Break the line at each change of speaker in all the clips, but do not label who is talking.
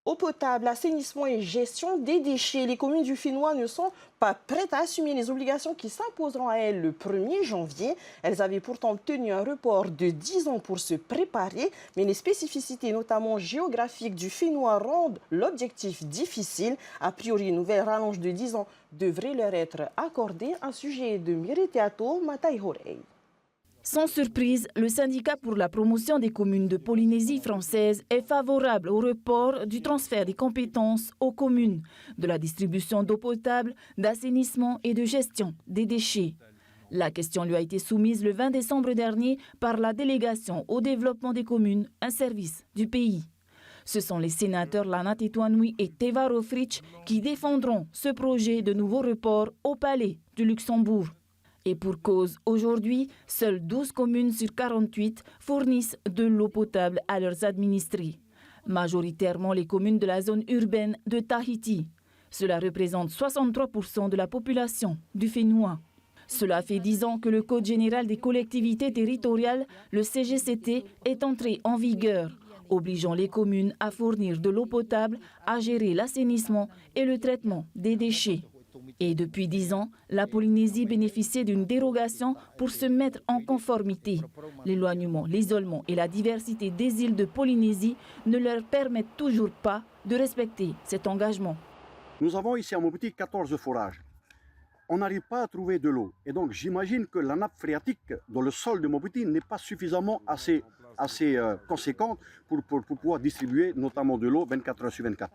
Eau potable, assainissement et gestion des déchets, les communes du Fénois ne sont pas prêtes à assumer les obligations qui s'imposeront à elles le 1er janvier. Elles avaient pourtant obtenu un report de 10 ans pour se préparer, mais les spécificités, notamment géographiques du Fénois, rendent l'objectif difficile. A priori, une nouvelle rallonge de 10 ans devrait leur être accordée. Un sujet de Miretiato Mataihorei.
Sans surprise, le syndicat pour la promotion des communes de Polynésie française est favorable au report du transfert des compétences aux communes, de la distribution d'eau potable, d'assainissement et de gestion des déchets. La question lui a été soumise le 20 décembre dernier par la délégation au développement des communes, un service du pays. Ce sont les sénateurs Lana Tetuanui et Tevaro Fritsch qui défendront ce projet de nouveau report au Palais du Luxembourg. Et pour cause, aujourd'hui, seules 12 communes sur 48 fournissent de l'eau potable à leurs administrés. Majoritairement les communes de la zone urbaine de Tahiti. Cela représente 63% de la population du Fénois. Cela fait 10 ans que le Code général des collectivités territoriales, le CGCT, est entré en vigueur, obligeant les communes à fournir de l'eau potable, à gérer l'assainissement et le traitement des déchets. Et depuis 10 ans, la Polynésie bénéficiait d'une dérogation pour se mettre en conformité. L'éloignement, l'isolement et la diversité des îles de Polynésie ne leur permettent toujours pas de respecter cet engagement.
Nous avons ici à Mopiti 14 forages. On n'arrive pas à trouver de l'eau. Et donc j'imagine que la nappe phréatique dans le sol de Mopiti n'est pas suffisamment assez conséquente pour pouvoir distribuer notamment de l'eau 24 heures sur 24.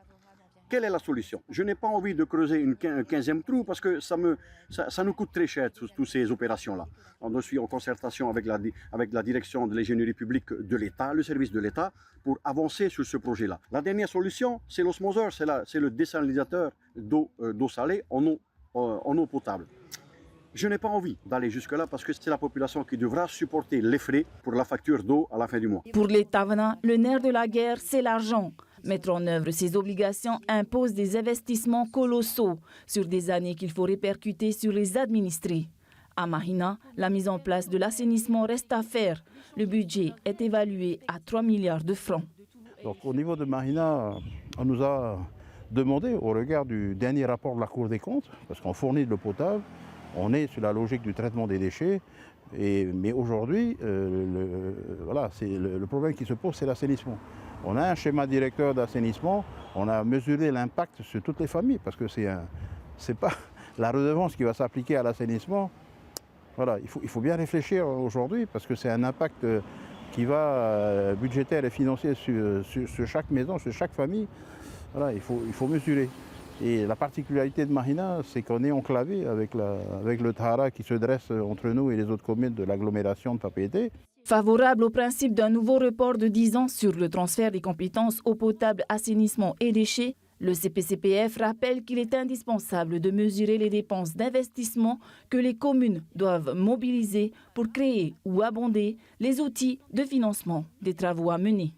Quelle est la solution? Je n'ai pas envie de creuser un 15e trou parce que ça nous coûte très cher, toutes ces opérations-là. On suis en concertation avec la direction de l'ingénierie publique de l'État, le service de l'État, pour avancer sur ce projet-là. La dernière solution, c'est l'osmoseur, c'est le désalinisateur d'eau salée en eau potable. Je n'ai pas envie d'aller jusque-là parce que c'est la population qui devra supporter les frais pour la facture d'eau à la fin du mois.
Pour les Tavana, le nerf de la guerre, c'est l'argent. Mettre en œuvre ces obligations impose des investissements colossaux sur des années qu'il faut répercuter sur les administrés. À Mahina, la mise en place de l'assainissement reste à faire. Le budget est évalué à 3 milliards de francs.
Donc, au niveau de Mahina, on nous a demandé, au regard du dernier rapport de la Cour des comptes, parce qu'on fournit de l'eau potable, on est sur la logique du traitement des déchets, mais aujourd'hui, le problème qui se pose, c'est l'assainissement. On a un schéma directeur d'assainissement, on a mesuré l'impact sur toutes les familles, parce que c'est pas la redevance qui va s'appliquer à l'assainissement. Voilà, il faut bien réfléchir aujourd'hui, parce que c'est un impact qui va budgétaire et financier sur chaque maison, sur chaque famille. Voilà, il faut mesurer. Et la particularité de Mahina, c'est qu'on est enclavé avec le Tahara qui se dresse entre nous et les autres communes de l'agglomération de Papeete.
Favorable au principe d'un nouveau report de 10 ans sur le transfert des compétences eau potable, assainissement et déchets, le CPCPF rappelle qu'il est indispensable de mesurer les dépenses d'investissement que les communes doivent mobiliser pour créer ou abonder les outils de financement des travaux à mener.